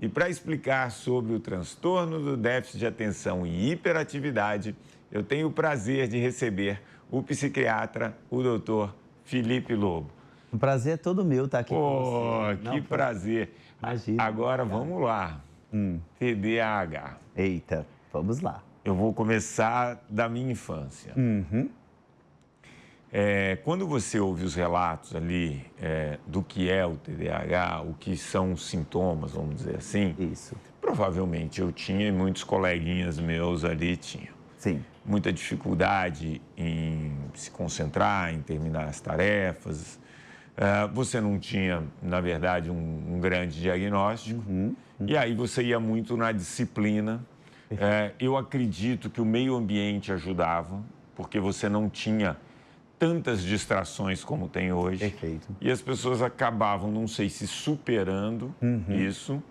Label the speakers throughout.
Speaker 1: E para explicar sobre o transtorno do déficit de atenção e hiperatividade, eu tenho o prazer de receber o psiquiatra, o doutor Felipe Lobo.
Speaker 2: O prazer é todo meu estar aqui com você.
Speaker 1: Que prazer.
Speaker 2: Imagina.
Speaker 1: Agora vamos lá. TDAH.
Speaker 2: Eita, vamos lá.
Speaker 1: Eu vou começar da minha infância. Quando você ouve os relatos ali do que é o TDAH, o que são os sintomas, vamos dizer assim.
Speaker 2: Isso.
Speaker 1: Provavelmente eu tinha e muitos coleguinhas meus ali tinham.
Speaker 2: Sim.
Speaker 1: Muita dificuldade em se concentrar, em terminar as tarefas. Você não tinha, na verdade, um grande diagnóstico. E aí você ia muito na disciplina. Eu acredito que o meio ambiente ajudava, porque você não tinha tantas distrações como tem hoje.
Speaker 2: Perfeito.
Speaker 1: E as pessoas acabavam, não sei se superando isso,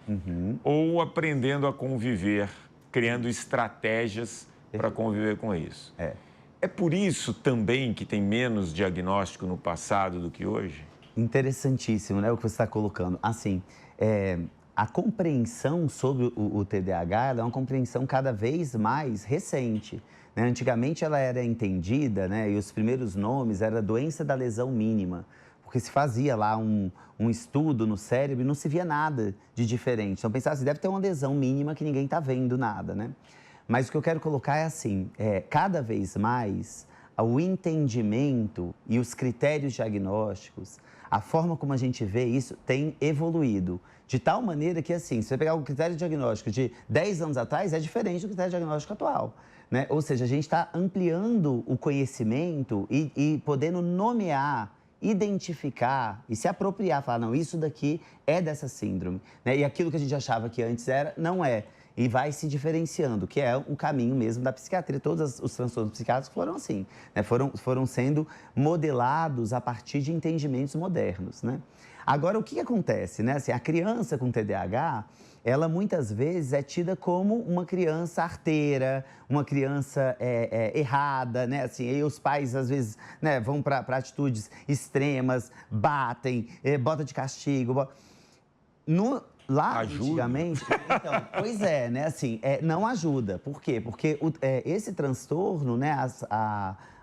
Speaker 1: ou aprendendo a conviver, criando estratégias para conviver com isso. É por isso também que tem menos diagnóstico no passado do que hoje?
Speaker 2: Interessantíssimo, né, o que você está colocando. Assim, a compreensão sobre o TDAH ela é uma compreensão cada vez mais recente. Né? Antigamente ela era entendida, né, e os primeiros nomes era doença da lesão mínima, porque se fazia lá um estudo no cérebro e não se via nada de diferente. Então pensava assim, deve ter uma lesão mínima que ninguém está vendo nada, né? Mas o que eu quero colocar é assim, cada vez mais o entendimento e os critérios diagnósticos, a forma como a gente vê isso tem evoluído. De tal maneira que, assim, se você pegar o critério diagnóstico de 10 anos atrás, é diferente do critério diagnóstico atual. Né? Ou seja, a gente está ampliando o conhecimento e podendo nomear, identificar e se apropriar, falar, não, isso daqui é dessa síndrome. Né? E aquilo que a gente achava que antes era, não é. E vai se diferenciando, que é o caminho mesmo da psiquiatria. Todos os transtornos psiquiátricos foram assim, né? Foram sendo modelados a partir de entendimentos modernos, né? Agora, o que acontece, né? Assim, a criança com TDAH, ela muitas vezes é tida como uma criança arteira, uma criança errada, né? Assim, e os pais, às vezes, né, vão para atitudes extremas, batem, bota de castigo. Lá,
Speaker 1: ajuda.
Speaker 2: Antigamente, então, pois é, né, assim, não ajuda. Por quê? Porque esse transtorno, né,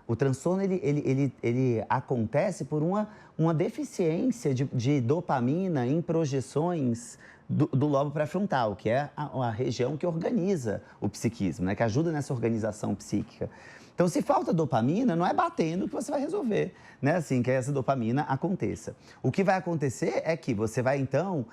Speaker 2: o transtorno, ele acontece por uma deficiência de dopamina em projeções do lobo pré-frontal, que é a região que organiza o psiquismo, né, que ajuda nessa organização psíquica. Então, se falta dopamina, não é batendo que você vai resolver, né, assim, que essa dopamina aconteça. O que vai acontecer é que você vai, então,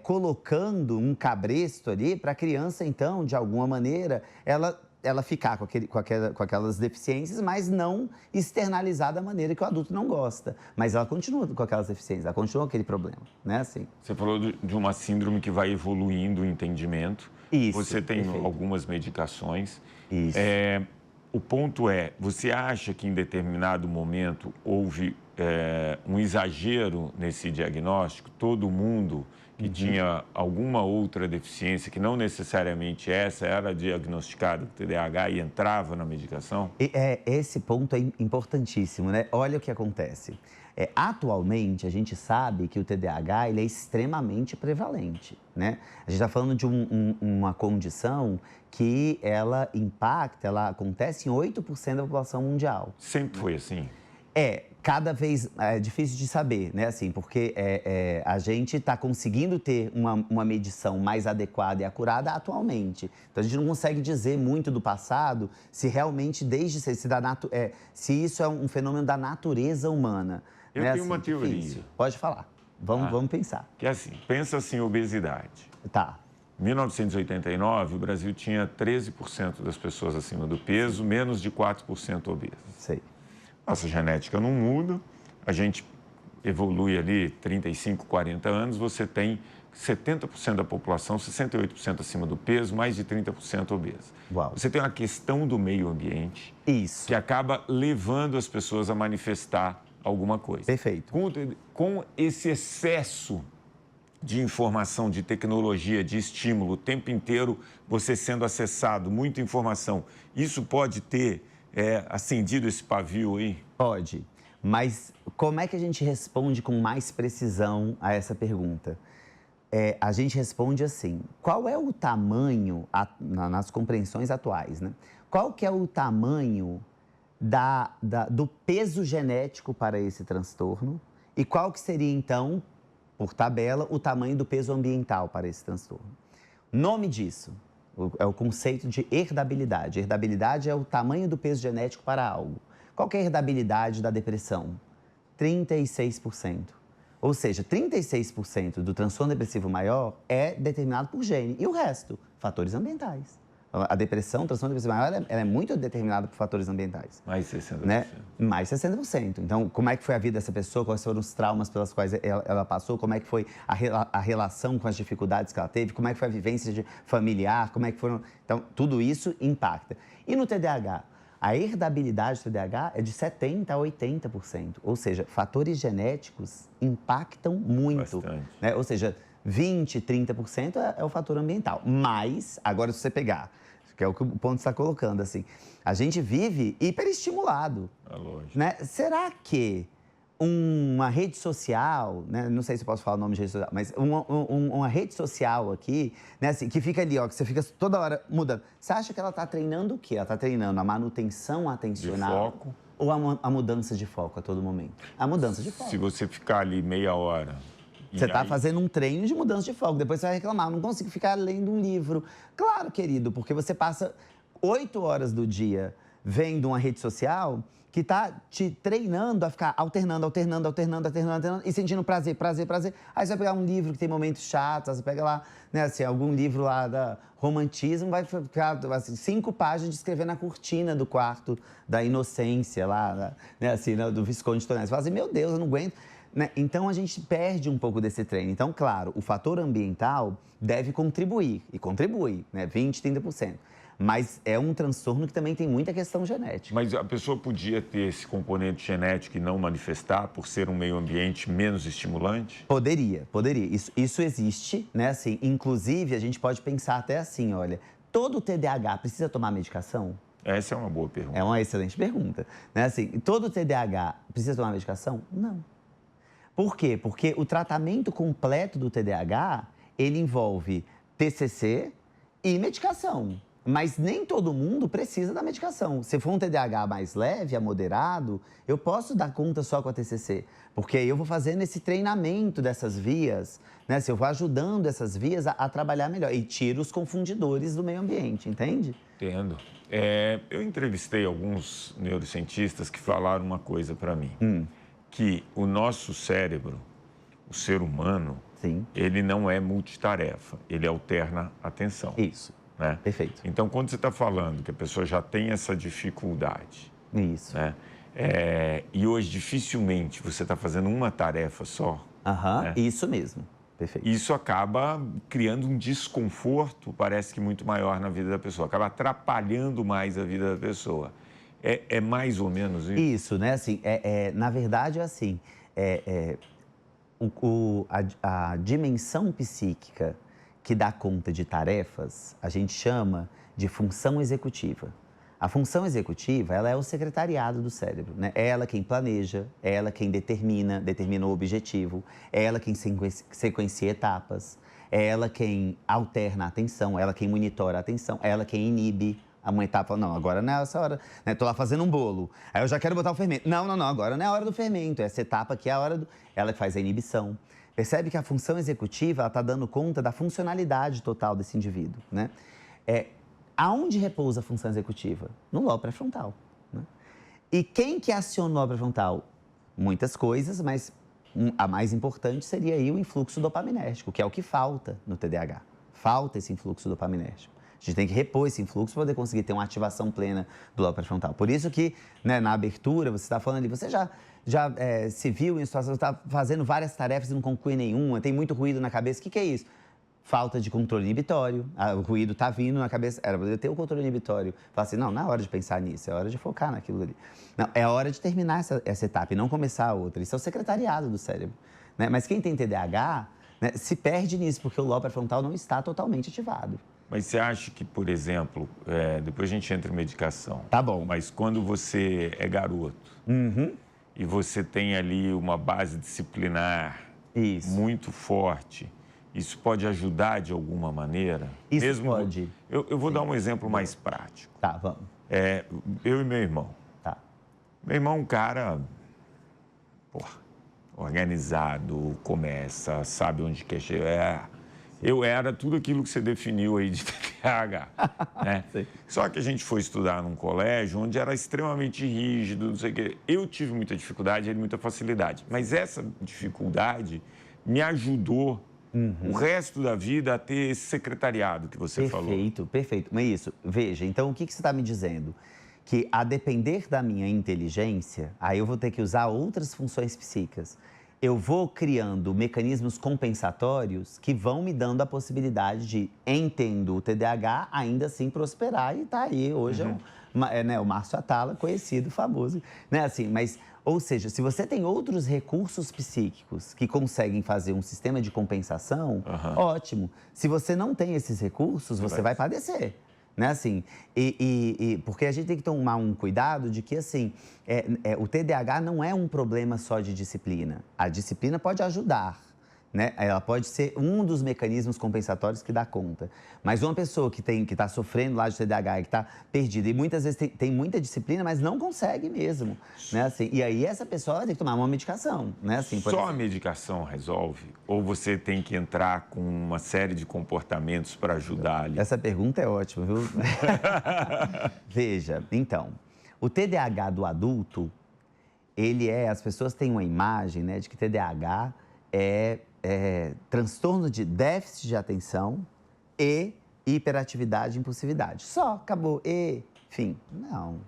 Speaker 2: colocando um cabresto ali para a criança, então, de alguma maneira, ela ficar com aquelas deficiências, mas não externalizar da maneira que o adulto não gosta. Mas ela continua com aquelas deficiências, ela continua com aquele problema, né? Assim.
Speaker 1: Você falou de uma síndrome que vai evoluindo o entendimento.
Speaker 2: Isso,
Speaker 1: você tem
Speaker 2: perfeito.
Speaker 1: algumas medicações.
Speaker 2: Isso.
Speaker 1: O ponto você acha que em determinado momento houve um exagero nesse diagnóstico? Todo mundo que tinha alguma outra deficiência, que não necessariamente essa, era diagnosticado com TDAH e entrava na medicação?
Speaker 2: Esse ponto é importantíssimo, né? Olha o que acontece. Atualmente, a gente sabe que o TDAH ele é extremamente prevalente, né? A gente está falando de uma condição que ela impacta, ela acontece em 8% da população mundial.
Speaker 1: Sempre foi assim?
Speaker 2: Cada vez é difícil de saber, né? Assim, porque a gente está conseguindo ter uma medição mais adequada e acurada atualmente. Então, a gente não consegue dizer muito do passado se realmente, se isso é um fenômeno da natureza humana.
Speaker 1: Eu
Speaker 2: né?
Speaker 1: tenho uma teoria.
Speaker 2: Difícil. Pode falar. Vamos pensar.
Speaker 1: Que é assim, pensa assim, obesidade.
Speaker 2: Tá.
Speaker 1: Em 1989, o Brasil tinha 13% das pessoas acima do peso, menos de 4% obesas.
Speaker 2: Sei.
Speaker 1: Nossa genética não muda, a gente evolui ali 35, 40 anos, você tem 70% da população, 68% acima do peso, mais de 30% obesa.
Speaker 2: Uau.
Speaker 1: Você tem uma questão do meio ambiente
Speaker 2: Isso.
Speaker 1: que acaba levando as pessoas a manifestar alguma coisa.
Speaker 2: Perfeito.
Speaker 1: Com esse excesso de informação, de tecnologia, de estímulo, o tempo inteiro você sendo acessado, muita informação, isso pode ter acendido esse pavio aí?
Speaker 2: Pode, mas como é que a gente responde com mais precisão a essa pergunta? a gente responde assim, qual é o tamanho, nas compreensões atuais, né? Qual que é o tamanho do peso genético para esse transtorno e qual que seria, então, por tabela, o tamanho do peso ambiental para esse transtorno? Nome disso é o conceito de herdabilidade. Herdabilidade é o tamanho do peso genético para algo. Qual que é a herdabilidade da depressão? 36%. Ou seja, 36% do transtorno depressivo maior é determinado por gene. E o resto? Fatores ambientais. A depressão, o transtorno depressivo maior, ela é muito determinada por fatores ambientais.
Speaker 1: Mais 60%.
Speaker 2: Né? Mais 60%. Então, como é que foi a vida dessa pessoa? Quais foram os traumas pelas quais ela passou? Como é que foi a relação com as dificuldades que ela teve? Como é que foi a vivência familiar? Como é que foram... Então, tudo isso impacta. E no TDAH? A herdabilidade do TDAH é de 70% a 80%. Ou seja, fatores genéticos impactam muito.
Speaker 1: Bastante.
Speaker 2: Né? Ou seja, 20%, 30% é o fator ambiental. Mas, agora se você pegar, que é o que o ponto está colocando, assim, a gente vive hiperestimulado.
Speaker 1: É lógico.
Speaker 2: Né? Será que uma rede social, né? Não sei se eu posso falar o nome de rede social, mas uma rede social aqui, né? Assim, que fica ali, ó, que você fica toda hora mudando. Você acha que ela está treinando o quê? Ela está treinando a manutenção atencional?
Speaker 1: De foco.
Speaker 2: Ou a mudança de foco a todo momento? A mudança de foco.
Speaker 1: Se você ficar ali meia hora...
Speaker 2: Você está fazendo um treino de mudança de foco. Depois você vai reclamar, não consigo ficar lendo um livro. Claro, querido, porque você passa 8 horas do dia vendo uma rede social que está te treinando a ficar alternando e sentindo prazer. Aí você vai pegar um livro que tem momentos chatos, você pega lá, né, assim, algum livro lá da romantismo, vai ficar assim, 5 páginas de escrever na cortina do quarto da inocência lá, né, assim, né, do Visconde de Tonelli. Você fala assim, meu Deus, eu não aguento. Né? Então, a gente perde um pouco desse treino. Então, claro, o fator ambiental deve contribuir, e contribui, né? 20%, 30%. Mas é um transtorno que também tem muita questão genética.
Speaker 1: Mas a pessoa podia ter esse componente genético e não manifestar por ser um meio ambiente menos estimulante?
Speaker 2: Poderia. Isso existe, né? Assim, inclusive, a gente pode pensar até assim, olha, todo TDAH precisa tomar medicação?
Speaker 1: Essa é uma boa pergunta.
Speaker 2: É uma excelente pergunta. Né? Assim, todo TDAH precisa tomar medicação? Não. Por quê? Porque o tratamento completo do TDAH, ele envolve TCC e medicação. Mas nem todo mundo precisa da medicação. Se for um TDAH mais leve, a moderado, eu posso dar conta só com a TCC. Porque aí eu vou fazendo esse treinamento dessas vias, né? Se eu vou ajudando essas vias a trabalhar melhor. E tiro os confundidores do meio ambiente, entende?
Speaker 1: Entendo. Eu entrevistei alguns neurocientistas que falaram uma coisa para mim. Que o nosso cérebro, o ser humano,
Speaker 2: Sim.
Speaker 1: Ele não é multitarefa, ele alterna a atenção.
Speaker 2: Isso,
Speaker 1: né?
Speaker 2: Perfeito.
Speaker 1: Então, quando você está falando que a pessoa já tem essa dificuldade...
Speaker 2: Isso.
Speaker 1: Né? E hoje, dificilmente, você está fazendo uma tarefa só. Né?
Speaker 2: Isso mesmo. Perfeito.
Speaker 1: Isso acaba criando um desconforto, parece que muito maior na vida da pessoa, acaba atrapalhando mais a vida da pessoa. É mais ou menos isso?
Speaker 2: Isso, né? Assim, na verdade, é assim, a dimensão psíquica que dá conta de tarefas, a gente chama de função executiva. A função executiva, ela é o secretariado do cérebro, né? É ela quem planeja, é ela quem determina o objetivo, é ela quem sequencia etapas, é ela quem alterna a atenção, é ela quem monitora a atenção, é ela quem inibe. A mãe fala, não, agora não é essa hora, né? Tô lá fazendo um bolo, aí eu já quero botar o fermento. Não, agora não é a hora do fermento, essa etapa aqui é a hora do... Ela faz a inibição. Percebe que a função executiva, ela tá dando conta da funcionalidade total desse indivíduo, né? Aonde repousa a função executiva? No lobo pré-frontal, né? E quem que aciona o lobo pré-frontal? Muitas coisas, mas a mais importante seria aí o influxo dopaminérgico, que é o que falta no TDAH. Falta esse influxo dopaminérgico. A gente tem que repor esse influxo para poder conseguir ter uma ativação plena do lobo pré-frontal. Por isso que, né, na abertura, você está falando ali, você já se viu em situação, você está fazendo várias tarefas e não conclui nenhuma, tem muito ruído na cabeça. O que é isso? Falta de controle inibitório. O ruído está vindo na cabeça. Era para eu ter o controle inibitório. Fala assim, não é hora de pensar nisso, é hora de focar naquilo ali. Não, é hora de terminar essa etapa e não começar a outra. Isso é o secretariado do cérebro, né? Mas quem tem TDAH, né, se perde nisso, porque o lobo pré-frontal não está totalmente ativado.
Speaker 1: Mas você acha que, por exemplo, depois a gente entra em medicação.
Speaker 2: Tá bom.
Speaker 1: Mas quando você é garoto e você tem ali uma base disciplinar muito forte isso pode ajudar de alguma maneira?
Speaker 2: Isso
Speaker 1: Mesmo,
Speaker 2: pode.
Speaker 1: Eu vou dar um exemplo mais prático.
Speaker 2: Tá, vamos.
Speaker 1: Eu e meu irmão.
Speaker 2: Tá.
Speaker 1: Meu irmão é um cara organizado, começa, sabe onde quer chegar. Eu era tudo aquilo que você definiu aí de TDAH, né? Só que a gente foi estudar num colégio onde era extremamente rígido, não sei o quê. Eu tive muita dificuldade, ele muita facilidade. Mas essa dificuldade me ajudou o resto da vida a ter esse secretariado que você falou.
Speaker 2: Perfeito, perfeito. Mas isso, veja, então o que você está me dizendo? Que a depender da minha inteligência, aí eu vou ter que usar outras funções psíquicas. Eu vou criando mecanismos compensatórios que vão me dando a possibilidade de, entendo o TDAH, ainda assim prosperar e tá aí. Hoje o Márcio Atala, conhecido, famoso, né? Assim, mas, ou seja, se você tem outros recursos psíquicos que conseguem fazer um sistema de compensação, ótimo. Se você não tem esses recursos, você vai padecer. Né, assim, porque a gente tem que tomar um cuidado de que, assim, o TDAH não é um problema só de disciplina. A disciplina pode ajudar, né? Ela pode ser um dos mecanismos compensatórios que dá conta. Mas uma pessoa que está sofrendo lá de TDAH e que está perdida, e muitas vezes tem muita disciplina, mas não consegue mesmo, né? Assim, e aí essa pessoa vai ter que tomar uma medicação, né? Assim,
Speaker 1: Só a medicação resolve? Ou você tem que entrar com uma série de comportamentos para ajudar ali?
Speaker 2: Essa pergunta é ótima, viu? Veja, então, o TDAH do adulto, as pessoas têm uma imagem, né, de que TDAH é transtorno de déficit de atenção e hiperatividade e impulsividade. Só, acabou, fim. Não.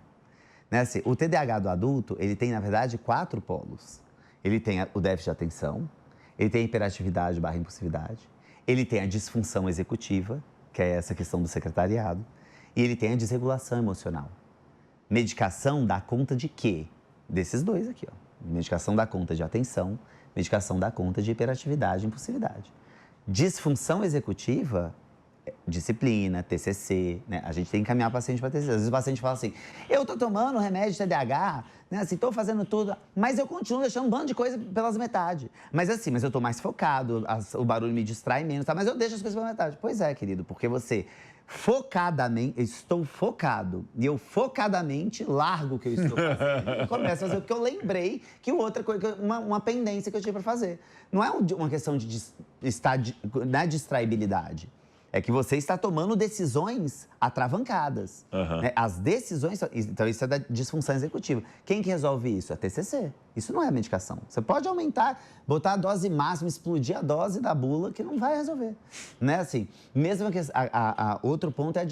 Speaker 2: Né, assim, o TDAH do adulto, ele tem, na verdade, 4 polos. Ele tem o déficit de atenção, ele tem a hiperatividade / impulsividade, ele tem a disfunção executiva, que é essa questão do secretariado, e ele tem a desregulação emocional. Medicação dá conta de quê? Desses dois aqui, ó. Medicação dá conta de atenção, medicação dá conta de hiperatividade e impulsividade. Disfunção executiva, disciplina, TCC, né? A gente tem que encaminhar o paciente para TCC. Às vezes o paciente fala assim, eu tô tomando remédio de TDAH, né? Assim, tô fazendo tudo, mas eu continuo deixando um bando de coisa pelas metade. Mas assim, eu tô mais focado, o barulho me distrai menos, tá? Mas eu deixo as coisas pela metade. Pois é, querido, porque você focadamente, estou focado, e eu focadamente largo o que eu estou fazendo e começo a fazer o que eu lembrei que outra coisa, uma pendência que eu tinha para fazer. Não é uma questão de distraibilidade. É que você está tomando decisões atravancadas. Né? As decisões... Então, isso é da disfunção executiva. Quem que resolve isso? É a TCC. Isso não é medicação. Você pode aumentar, botar a dose máxima, explodir a dose da bula, que não vai resolver. Né? Assim, mesmo que... outro ponto é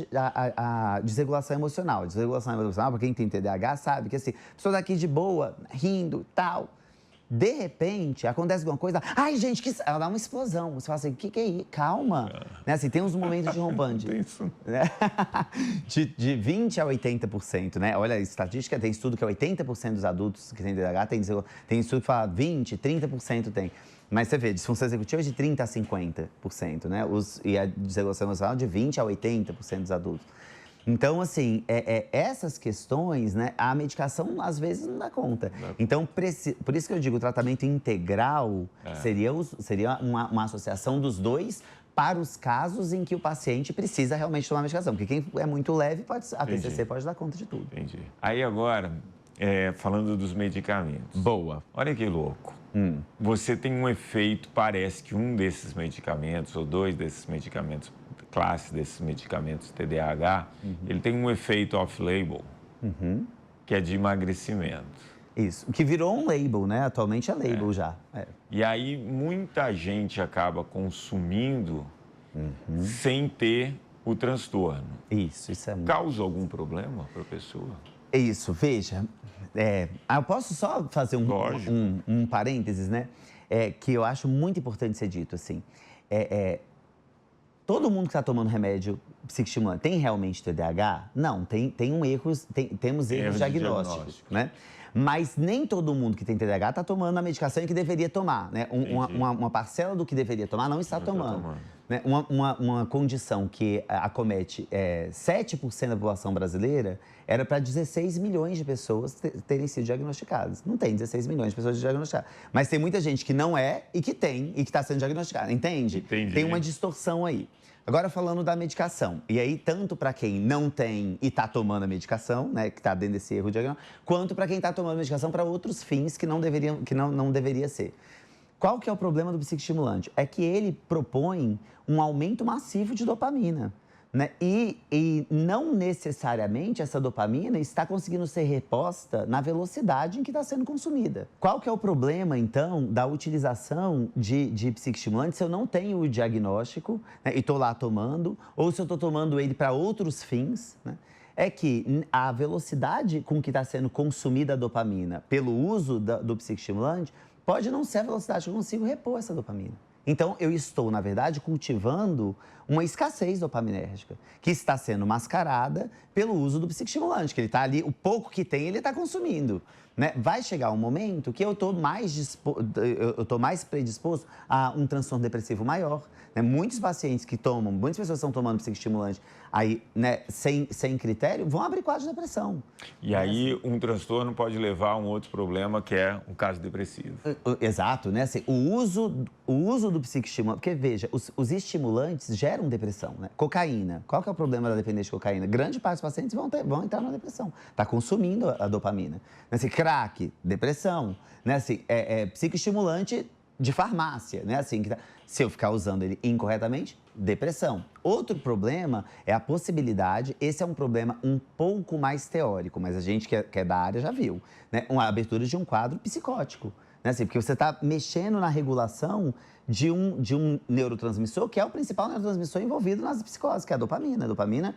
Speaker 2: a desregulação emocional. A desregulação emocional, para quem tem TDAH, sabe que assim, a pessoa tá aqui de boa, rindo, tal... De repente, acontece alguma coisa, ai, gente, ela dá uma explosão. Você fala assim, o que é isso? Calma. Né? Assim, tem uns momentos de rompante. Né? de 20% a 80%, né? Olha, a estatística tem estudo que é 80% dos adultos que têm TDAH, tem estudo que fala 20%, 30% tem. Mas você vê, disfunção executiva é de 30% a 50%, né? E a desregulação emocional de 20% a 80% dos adultos. Então, assim, essas questões, né, a medicação às vezes não dá conta. Então, por isso que eu digo, o tratamento integral seria uma associação dos dois para os casos em que o paciente precisa realmente tomar medicação. Porque quem é muito leve, a TCC pode dar conta de tudo.
Speaker 1: Entendi. Aí agora, falando dos medicamentos.
Speaker 2: Boa.
Speaker 1: Olha que louco. Você tem um efeito, parece que um desses medicamentos, ou 2 desses medicamentos, classe desses medicamentos TDAH, ele tem um efeito off-label, que é de emagrecimento.
Speaker 2: Isso, que virou um label, né? Atualmente é label já.
Speaker 1: E aí muita gente acaba consumindo sem ter o transtorno.
Speaker 2: Isso é muito...
Speaker 1: Causa algum problema para a pessoa?
Speaker 2: Isso, veja, eu posso só fazer um parênteses, né? Que eu acho muito importante ser dito, assim. Todo mundo que está tomando remédio psicoestimulante tem realmente TDAH? Não, temos erros diagnósticos, né? Mas nem todo mundo que tem TDAH está tomando a medicação que deveria tomar, né? Uma parcela do que deveria tomar não está tomando. né, uma condição que acomete 7% da população brasileira, era para 16 milhões de pessoas terem sido diagnosticadas. Não tem 16 milhões de pessoas diagnosticadas. Mas tem muita gente que não é e que tem e que está sendo diagnosticada, entende?
Speaker 1: Entendi.
Speaker 2: Tem uma distorção aí. Agora, falando da medicação. E aí, tanto para quem não tem e está tomando a medicação, né, que está dentro desse erro diagnóstico, quanto para quem está tomando a medicação para outros fins que não deveria ser. Qual que é o problema do psicoestimulante? É que ele propõe um aumento massivo de dopamina, né? E não necessariamente essa dopamina está conseguindo ser reposta na velocidade em que está sendo consumida. Qual que é o problema, então, da utilização de psicoestimulante se eu não tenho o diagnóstico, né, e estou lá tomando, ou se eu estou tomando ele para outros fins, né? É que a velocidade com que está sendo consumida a dopamina pelo uso do psicoestimulante pode não ser a velocidade que eu consigo repor essa dopamina. Então, eu estou, na verdade, cultivando uma escassez dopaminérgica, que está sendo mascarada pelo uso do psicoestimulante, que ele está ali, o pouco que tem, ele está consumindo, né? Vai chegar um momento que eu estou mais predisposto a um transtorno depressivo maior, né? Muitas pessoas que estão tomando psicoestimulante aí, né, sem critério, vão abrir quadro de depressão.
Speaker 1: E aí, um transtorno pode levar a um outro problema, que é um caso depressivo.
Speaker 2: Exato, né? Assim, o uso do psicoestimulante, porque veja, os estimulantes geram depressão, né? Cocaína, qual que é o problema da dependência de cocaína? Grande parte dos pacientes vão entrar na depressão, está consumindo a dopamina. Assim, crack, depressão, né? Assim, psicoestimulante de farmácia, né? Assim, se eu ficar usando ele incorretamente, depressão. Outro problema é a possibilidade, esse é um problema um pouco mais teórico, mas a gente que é da área já viu, né? Uma abertura de um quadro psicótico, né? Assim, porque você está mexendo na regulação de um neurotransmissor, que é o principal neurotransmissor envolvido nas psicoses, que é a dopamina. A dopamina,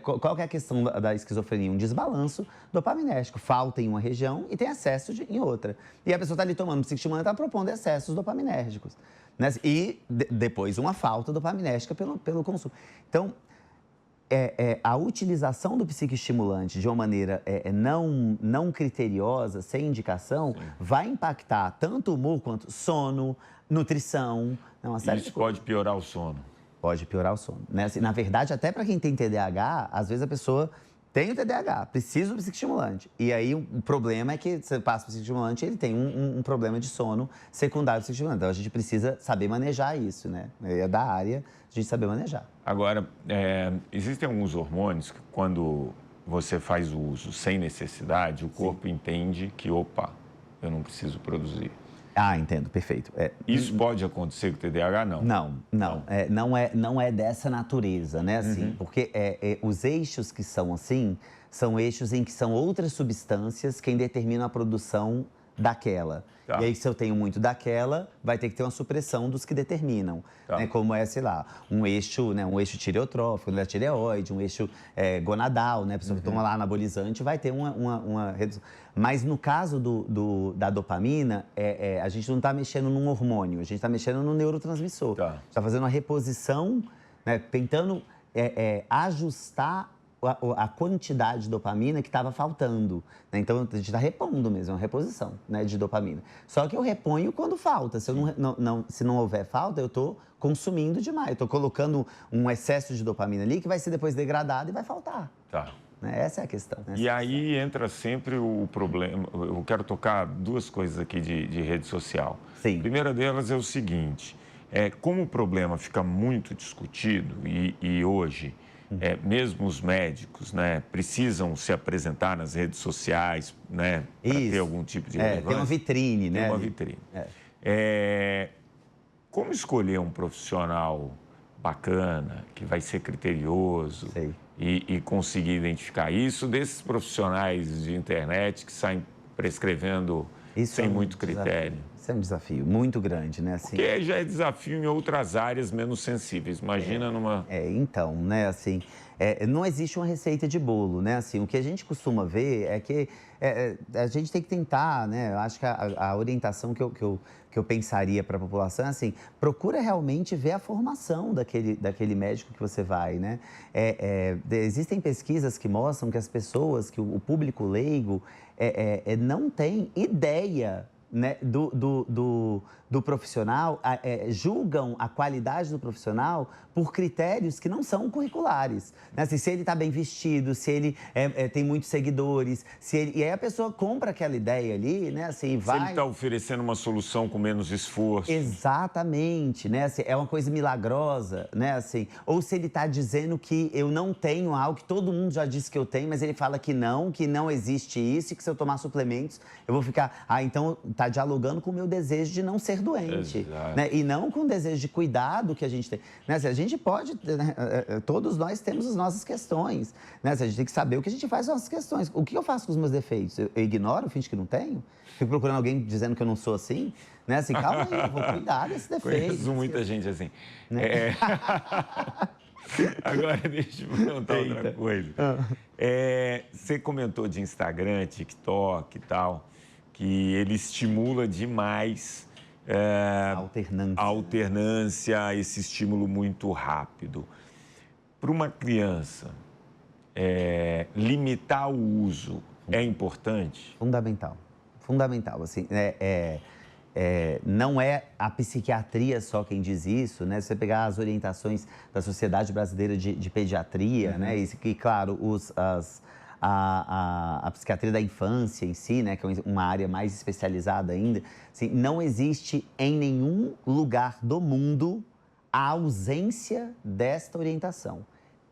Speaker 2: qual que é a questão da esquizofrenia? Um desbalanço dopaminérgico. Falta em uma região e tem excesso em outra. E a pessoa está ali tomando psicoestimulante e está propondo excessos dopaminérgicos, né? E depois uma falta dopaminérgica pelo consumo. Então, a utilização do psicoestimulante de uma maneira não criteriosa, sem indicação, sim, vai impactar tanto o humor quanto sono, nutrição, uma série
Speaker 1: Isso pode piorar o sono.
Speaker 2: Pode piorar o sono, né? Assim, na verdade, até para quem tem TDAH, às vezes a pessoa tem o TDAH, precisa do psicoestimulante. E aí o problema é que você passa o psicoestimulante e ele tem um problema de sono secundário do psicoestimulante. Então a gente precisa saber manejar isso, né? É da área a gente saber manejar.
Speaker 1: Agora, existem alguns hormônios que quando você faz o uso sem necessidade, o corpo entende que, opa, eu não preciso produzir.
Speaker 2: Ah, entendo, perfeito.
Speaker 1: Isso pode acontecer com o TDAH, não?
Speaker 2: Não é dessa natureza, né? Assim, porque os eixos que são assim, são eixos em que são outras substâncias quem determinam a produção daquela. Tá. E aí, se eu tenho muito daquela, vai ter que ter uma supressão dos que determinam. Tá. Né? Como sei lá, um eixo tireotrófico, né? Tireoide, um eixo gonadal, né? A pessoa que toma lá anabolizante vai ter uma redução. Mas no caso da dopamina, a gente não está mexendo num hormônio, a gente está mexendo no neurotransmissor. Tá. Está fazendo uma reposição, né? Tentando ajustar a quantidade de dopamina que estava faltando, né? Então, a gente está repondo mesmo, é uma reposição, né, de dopamina. Só que eu reponho quando falta. Se não houver falta, eu estou consumindo demais. Eu estou colocando um excesso de dopamina ali que vai ser depois degradado e vai faltar.
Speaker 1: Tá.
Speaker 2: Essa é a questão.
Speaker 1: E aí entra sempre o problema. Eu quero tocar duas coisas aqui de rede social.
Speaker 2: Sim.
Speaker 1: A primeira delas é o seguinte, como o problema fica muito discutido e hoje... mesmo os médicos, né, precisam se apresentar nas redes sociais, né, para ter algum tipo de relevância.
Speaker 2: Tem uma vitrine, né?
Speaker 1: Tem uma vitrine. Como escolher um profissional bacana, que vai ser criterioso e conseguir identificar isso desses profissionais de internet que saem prescrevendo sem muito critério?
Speaker 2: Isso é um desafio muito grande, né? Assim,
Speaker 1: porque já é desafio em outras áreas menos sensíveis. Imagina numa...
Speaker 2: Então, né, assim, não existe uma receita de bolo, né? Assim, o que a gente costuma ver é que a gente tem que tentar, né? Eu acho que a orientação que eu pensaria para a população é assim, procura realmente ver a formação daquele médico que você vai, né? Existem pesquisas que mostram que as pessoas, que o público leigo não tem ideia né, do profissional, julgam a qualidade do profissional por critérios que não são curriculares. Né? Assim, se ele está bem vestido, se ele tem muitos seguidores, e aí a pessoa compra aquela ideia ali, né? Assim, vai...
Speaker 1: Se ele está oferecendo uma solução com menos esforço.
Speaker 2: Exatamente, né? Assim, é uma coisa milagrosa, né? Assim, ou se ele está dizendo que eu não tenho algo que todo mundo já disse que eu tenho, mas ele fala que não existe isso e que se eu tomar suplementos eu vou ficar... então está dialogando com o meu desejo de não ser doente, né? E não com o desejo de cuidado que a gente tem. Né? Assim, a gente pode, né? Todos nós temos as nossas questões, né? Assim, a gente tem que saber o que a gente faz com as nossas questões. O que eu faço com os meus defeitos? Eu ignoro, finge que não tenho? Fico procurando alguém dizendo que eu não sou assim? Né? Assim, calma aí, eu vou cuidar desse defeito.
Speaker 1: Conheço muita gente assim. Né? Agora, deixa eu perguntar outra coisa. Você comentou de Instagram, TikTok e tal, que ele estimula demais a alternância, esse estímulo muito rápido. Para uma criança, limitar o uso é importante?
Speaker 2: Fundamental. Fundamental. Assim, não é a psiquiatria só quem diz isso, né? Se você pegar as orientações da Sociedade Brasileira de Pediatria, né? E claro, a psiquiatria da infância em si, né? Que é uma área mais especializada ainda, assim, não existe em nenhum lugar do mundo a ausência desta orientação.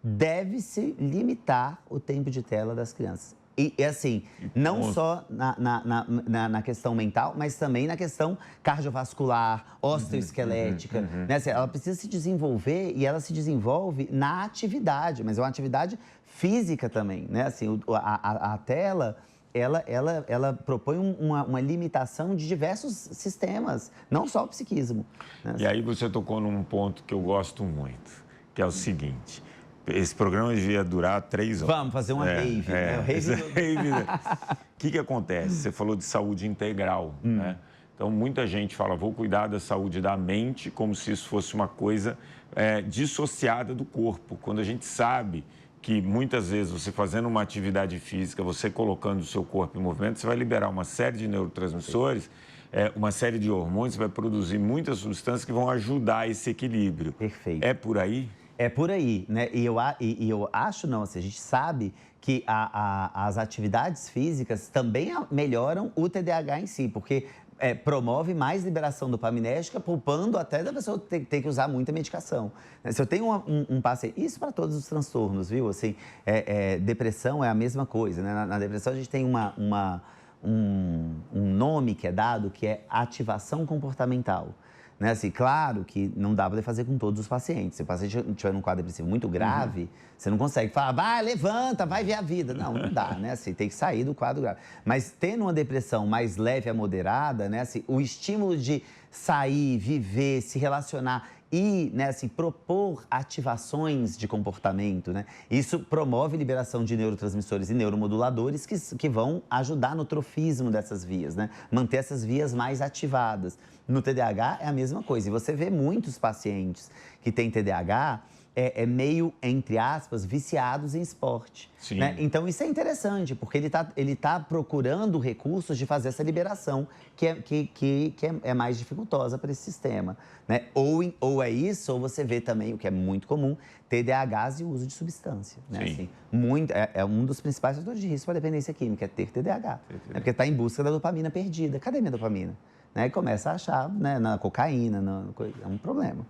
Speaker 2: Deve-se limitar o tempo de tela das crianças. E assim, não só na questão mental, mas também na questão cardiovascular, osteoesquelética. Né? Assim, ela precisa se desenvolver e ela se desenvolve na atividade, mas é uma atividade física também. Né? Assim, a tela, ela propõe uma limitação de diversos sistemas, não só o psiquismo. Né?
Speaker 1: E aí você tocou num ponto que eu gosto muito, que é o seguinte... Esse programa devia durar 3 horas.
Speaker 2: Vamos fazer uma rave.
Speaker 1: O que acontece? Você falou de saúde integral, né? Então, muita gente fala, vou cuidar da saúde da mente como se isso fosse uma coisa dissociada do corpo. Quando a gente sabe que, muitas vezes, você fazendo uma atividade física, você colocando o seu corpo em movimento, você vai liberar uma série de neurotransmissores, uma série de hormônios, você vai produzir muitas substâncias que vão ajudar esse equilíbrio.
Speaker 2: Perfeito.
Speaker 1: É por aí?
Speaker 2: É por aí, né? E eu acho, não, assim, a gente sabe que as atividades físicas também melhoram o TDAH em si, porque promove mais liberação dopaminérgica, poupando até da pessoa ter que usar muita medicação. Se eu tenho um paciente, isso para todos os transtornos, viu? Assim, depressão é a mesma coisa, né? Na depressão a gente tem um nome que é dado, que é ativação comportamental. Né? Assim, claro que não dá para fazer com todos os pacientes. Se o paciente tiver num quadro depressivo muito grave, você não consegue falar, vai, levanta, vai ver a vida. Não dá, né? Assim, tem que sair do quadro grave. Mas tendo uma depressão mais leve a moderada, né? Assim, o estímulo de sair, viver, se relacionar e, né, assim, propor ativações de comportamento, né? Isso promove liberação de neurotransmissores e neuromoduladores que vão ajudar no trofismo dessas vias, né? Manter essas vias mais ativadas. No TDAH é a mesma coisa. E você vê muitos pacientes que têm TDAH meio, entre aspas, viciados em esporte.
Speaker 1: Sim.
Speaker 2: Né? Então, isso é interessante, porque ele tá procurando recursos de fazer essa liberação, que é mais dificultosa para esse sistema. Né? Ou é isso, ou você vê também, o que é muito comum, TDAHs e uso de substância. Né? Assim, é um dos principais fatores de risco para a dependência química, é ter TDAH. Né? Porque está em busca da dopamina perdida. Cadê minha dopamina? Né? E começa a achar, né, na cocaína, é um problema.